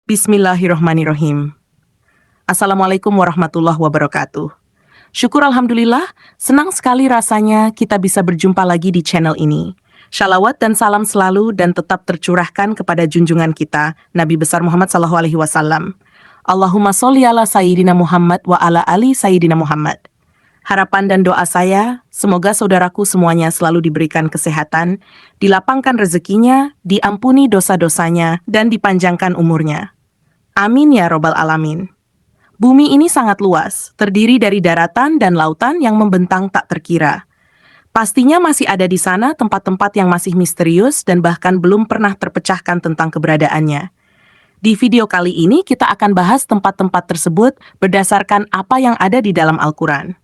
Bismillahirrohmanirrohim. Assalamualaikum warahmatullahi wabarakatuh. Syukur Alhamdulillah, senang sekali rasanya kita bisa berjumpa lagi di channel ini. Shalawat dan salam selalu dan tetap tercurahkan kepada junjungan kita, Nabi besar Muhammad SAW. Allahumma sholli ala Sayyidina Muhammad wa ala ali Sayyidina Muhammad. Harapan dan doa saya, semoga saudaraku semuanya selalu diberikan kesehatan, dilapangkan rezekinya, diampuni dosa-dosanya, dan dipanjangkan umurnya. Amin ya robbal alamin. Bumi ini sangat luas, terdiri dari daratan dan lautan yang membentang tak terkira. Pastinya masih ada di sana tempat-tempat yang masih misterius dan bahkan belum pernah terpecahkan tentang keberadaannya. Di video kali ini kita akan bahas tempat-tempat tersebut berdasarkan apa yang ada di dalam Al-Quran.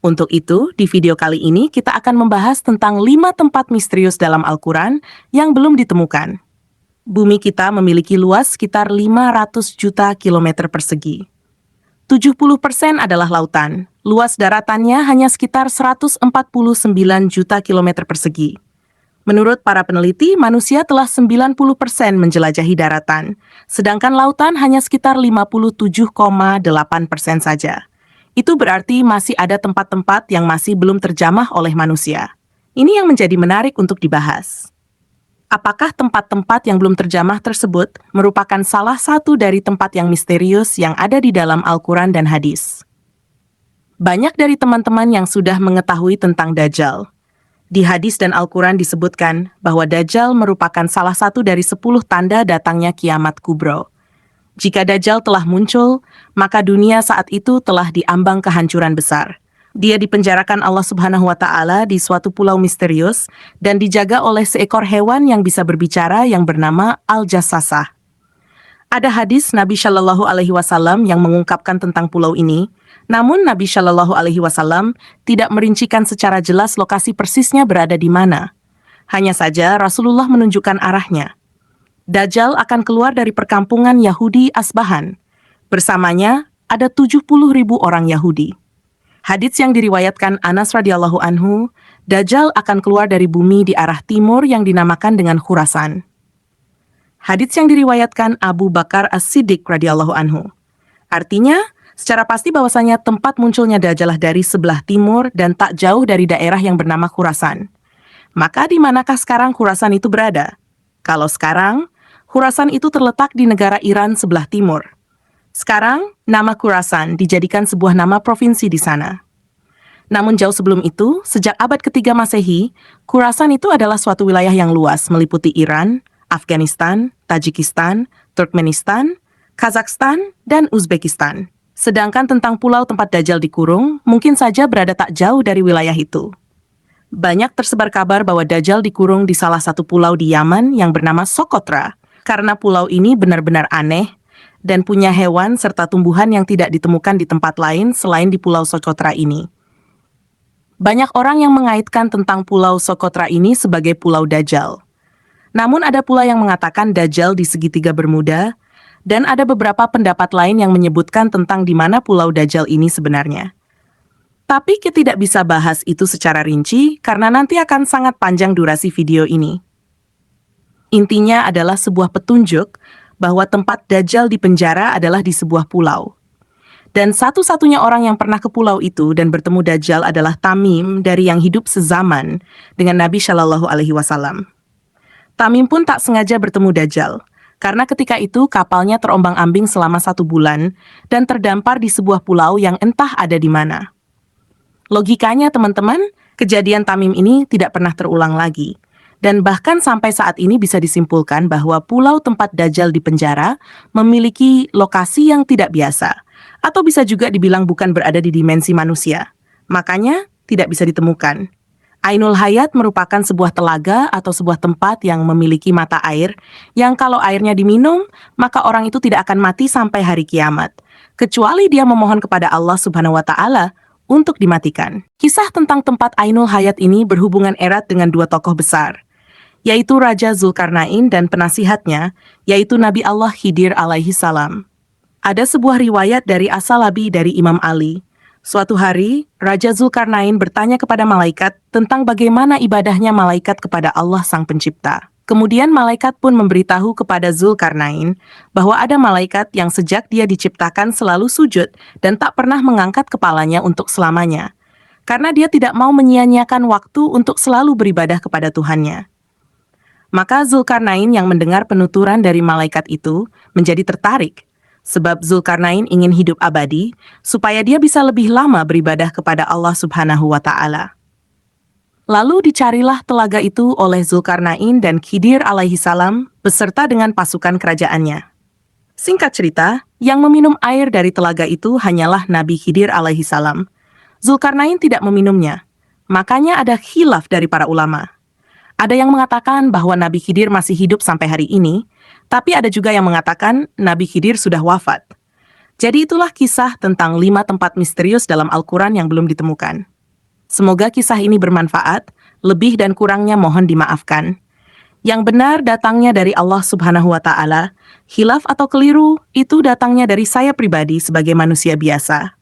Untuk itu, di video kali ini kita akan membahas tentang 5 tempat misterius dalam Al-Quran yang belum ditemukan. Bumi kita memiliki luas sekitar 500 juta kilometer persegi. 70% adalah lautan, luas daratannya hanya sekitar 149 juta kilometer persegi. Menurut para peneliti, manusia telah 90% menjelajahi daratan, sedangkan lautan hanya sekitar 57,8% saja. Itu berarti masih ada tempat-tempat yang masih belum terjamah oleh manusia. Ini yang menjadi menarik untuk dibahas. Apakah tempat-tempat yang belum terjamah tersebut merupakan salah satu dari tempat yang misterius yang ada di dalam Al-Quran dan hadis? Banyak dari teman-teman yang sudah mengetahui tentang Dajjal. Di hadis dan Al-Quran disebutkan bahwa Dajjal merupakan salah satu dari 10 tanda datangnya kiamat kubro. Jika Dajjal telah muncul, maka dunia saat itu telah diambang kehancuran besar. Dia dipenjarakan Allah Subhanahu wa Ta'ala di suatu pulau misterius dan dijaga oleh seekor hewan yang bisa berbicara yang bernama Al-Jassasah. Ada hadis Nabi Shallallahu Alaihi Wasallam yang mengungkapkan tentang pulau ini, namun Nabi Shallallahu Alaihi Wasallam tidak merincikan secara jelas lokasi persisnya berada di mana. Hanya saja Rasulullah menunjukkan arahnya. Dajjal akan keluar dari perkampungan Yahudi Asbahan. Bersamanya ada 70.000 orang Yahudi. Hadits yang diriwayatkan Anas radhiyallahu anhu, Dajjal akan keluar dari bumi di arah timur yang dinamakan dengan Khurasan. Hadits yang diriwayatkan Abu Bakar As-Siddiq radhiyallahu anhu. Artinya, secara pasti bahwasanya tempat munculnya Dajjal dari sebelah timur dan tak jauh dari daerah yang bernama Khurasan. Maka di manakah sekarang Khurasan itu berada? Kalau sekarang, Khurasan itu terletak di negara Iran sebelah timur. Sekarang, nama Khurasan dijadikan sebuah nama provinsi di sana. Namun jauh sebelum itu, sejak abad ketiga Masehi, Khurasan itu adalah suatu wilayah yang luas meliputi Iran, Afghanistan, Tajikistan, Turkmenistan, Kazakhstan, dan Uzbekistan. Sedangkan tentang pulau tempat Dajjal dikurung, mungkin saja berada tak jauh dari wilayah itu. Banyak tersebar kabar bahwa Dajjal dikurung di salah satu pulau di Yaman yang bernama Socotra, karena pulau ini benar-benar aneh dan punya hewan serta tumbuhan yang tidak ditemukan di tempat lain selain di Pulau Socotra ini. Banyak orang yang mengaitkan tentang Pulau Socotra ini sebagai Pulau Dajjal. Namun ada pula yang mengatakan Dajjal di segitiga Bermuda, dan ada beberapa pendapat lain yang menyebutkan tentang di mana Pulau Dajjal ini sebenarnya. Tapi kita tidak bisa bahas itu secara rinci karena nanti akan sangat panjang durasi video ini. Intinya adalah sebuah petunjuk bahwa tempat Dajjal di penjara adalah di sebuah pulau. Dan satu-satunya orang yang pernah ke pulau itu dan bertemu Dajjal adalah Tamim dari yang hidup sezaman dengan Nabi Shallallahu Alaihi Wasallam. Tamim pun tak sengaja bertemu Dajjal, karena ketika itu kapalnya terombang-ambing selama 1 bulan dan terdampar di sebuah pulau yang entah ada di mana. Logikanya teman-teman, kejadian Tamim ini tidak pernah terulang lagi. Dan bahkan sampai saat ini bisa disimpulkan bahwa pulau tempat Dajjal di penjara memiliki lokasi yang tidak biasa, atau bisa juga dibilang bukan berada di dimensi manusia. Makanya tidak bisa ditemukan. Ainul Hayat merupakan sebuah telaga atau sebuah tempat yang memiliki mata air, yang kalau airnya diminum, maka orang itu tidak akan mati sampai hari kiamat, kecuali dia memohon kepada Allah Subhanahu wa Ta'ala untuk dimatikan. Kisah tentang tempat Ainul Hayat ini berhubungan erat dengan 2 tokoh besar, yaitu Raja Zulkarnain dan penasihatnya, yaitu Nabi Allah Khidir alaihi salam. Ada sebuah riwayat dari As-Salabi dari Imam Ali. Suatu hari, Raja Zulkarnain bertanya kepada malaikat tentang bagaimana ibadahnya malaikat kepada Allah Sang Pencipta. Kemudian malaikat pun memberitahu kepada Zulkarnain bahwa ada malaikat yang sejak dia diciptakan selalu sujud dan tak pernah mengangkat kepalanya untuk selamanya, karena dia tidak mau menyia-nyiakan waktu untuk selalu beribadah kepada Tuhannya. Maka Zulkarnain yang mendengar penuturan dari malaikat itu menjadi tertarik, sebab Zulkarnain ingin hidup abadi, supaya dia bisa lebih lama beribadah kepada Allah Subhanahu wa Ta'ala. Lalu dicarilah telaga itu oleh Zulkarnain dan Khidir alaihi salam beserta dengan pasukan kerajaannya. Singkat cerita, yang meminum air dari telaga itu hanyalah Nabi Khidir alaihi salam. Zulkarnain tidak meminumnya. Makanya ada khilaf dari para ulama. Ada yang mengatakan bahwa Nabi Khidir masih hidup sampai hari ini, tapi ada juga yang mengatakan Nabi Khidir sudah wafat. Jadi itulah kisah tentang 5 tempat misterius dalam Al-Quran yang belum ditemukan. Semoga kisah ini bermanfaat, lebih dan kurangnya mohon dimaafkan. Yang benar datangnya dari Allah Subhanahu wa Ta'ala, khilaf atau keliru itu datangnya dari saya pribadi sebagai manusia biasa.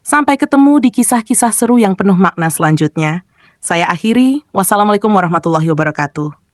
Sampai ketemu di kisah-kisah seru yang penuh makna selanjutnya. Saya akhiri, wassalamualaikum warahmatullahi wabarakatuh.